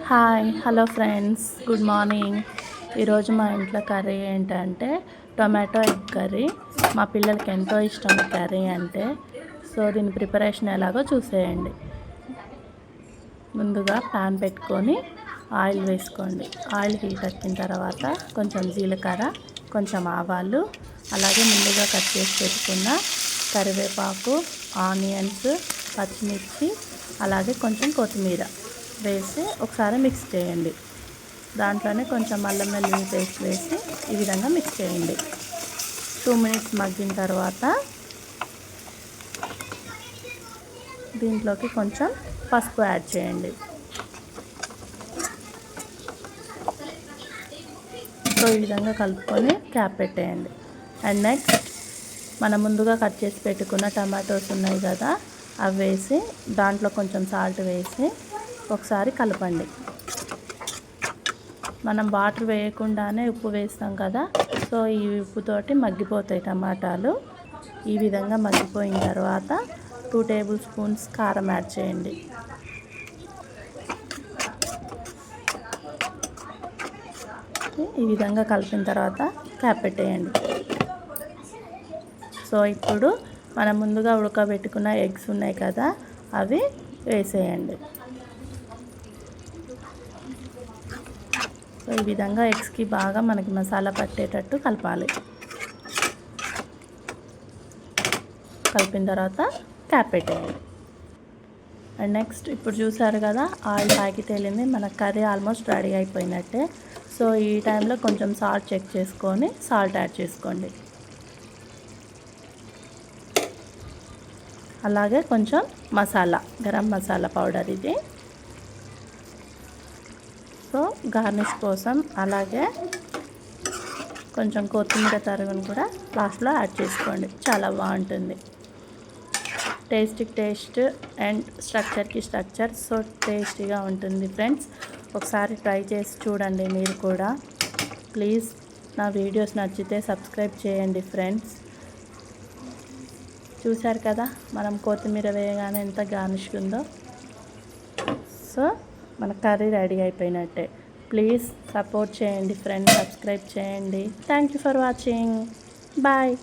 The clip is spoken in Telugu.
Hi hello friends, good morning. ఈరోజు మా ఇంట్లో కర్రీ ఏంటంటే టొమాటో ఎగ్ కర్రీ. మా పిల్లలకి ఎంతో ఇష్టం కర్రీ అంటే. సో దీని ప్రిపరేషన్ ఎలాగో చూసేయండి. ముందుగా ప్యాన్ పెట్టుకొని ఆయిల్ వేసుకోండి. ఆయిల్ హీట్ ఎక్కిన తర్వాత కొంచెం జీలకర్ర, కొంచెం ఆవాలు, అలాగే ముందుగా కట్ చేసి పెట్టుకున్న కరివేపాకు, ఆనియన్స్, పచ్చిమిర్చి, అలాగే కొంచెం కొత్తిమీర వేసి ఒకసారి మిక్స్ చేయండి. దాంట్లోనే కొంచెం అల్లం వెల్లుల్లి పేస్ట్ వేసి ఈ విధంగా మిక్స్ చేయండి. 2 మినిట్స్ మగ్గిన తర్వాత దీంట్లోకి కొంచెం పసుపు యాడ్ చేయండి. సో ఈ విధంగా కలుపుకొని క్యాప్ పెట్టేయండి. అండ్ నెక్స్ట్ మనం ముందుగా కట్ చేసి పెట్టుకున్న టమాటోస్ ఉన్నాయి కదా, అవి వేసి దాంట్లో కొంచెం సాల్ట్ వేసి ఒకసారి కలపండి. మనం వాటర్ వేయకుండానే ఉప్పు వేస్తాం కదా, సో ఈ ఉప్పుతోటి మగ్గిపోతాయి టమాటాలు. ఈ విధంగా మగ్గిపోయిన తర్వాత 2 టేబుల్ స్పూన్స్ కారం యాడ్ చేయండి. ఈ విధంగా కలిపిన తర్వాత క్యాప్ పెట్టేయండి. సో ఇప్పుడు మనం ముందుగా ఉడకబెట్టుకున్న ఎగ్స్ ఉన్నాయి కదా, అవి వేసేయండి. సో ఈ విధంగా ఎగ్స్కి బాగా మనకి మసాలా పట్టేటట్టు కలపాలి. కలిపిన తర్వాత క్యాప్ పెట్టేయండి. అండ్ నెక్స్ట్ ఇప్పుడు చూసారు కదా, ఆయిల్ పైకి తేలింది. మన కర్రీ ఆల్మోస్ట్ రెడీ అయిపోయినట్టే. సో ఈ టైంలో కొంచెం సాల్ట్ చెక్ చేసుకొని సాల్ట్ యాడ్ చేసుకోండి. అలాగే కొంచెం మసాలా, గరం మసాలా పౌడర్ ఇది. సో గార్నిష్ కోసం అలాగే కొంచెం కొత్తిమీర తరుగును కూడా లాస్ట్లో యాడ్ చేసుకోండి. చాలా బాగుంటుంది. టేస్ట్కి టేస్ట్ అండ్ స్ట్రక్చర్కి స్ట్రక్చర్. సో టేస్టీగా ఉంటుంది ఫ్రెండ్స్. ఒకసారి ట్రై చేసి చూడండి మీరు కూడా. ప్లీజ్ నా వీడియోస్ నచ్చితే సబ్స్క్రైబ్ చేయండి ఫ్రెండ్స్. చూశారు కదా, మనం కొత్తిమీర వేయగానే ఎంత గార్నిష్ ఉందో. సో మన కర్రీ రెడీ అయిపోయినట్టే. ప్లీజ్ సపోర్ట్ చేయండి ఫ్రెండ్స్, సబ్స్క్రైబ్ చేయండి. Thank you for watching. Bye.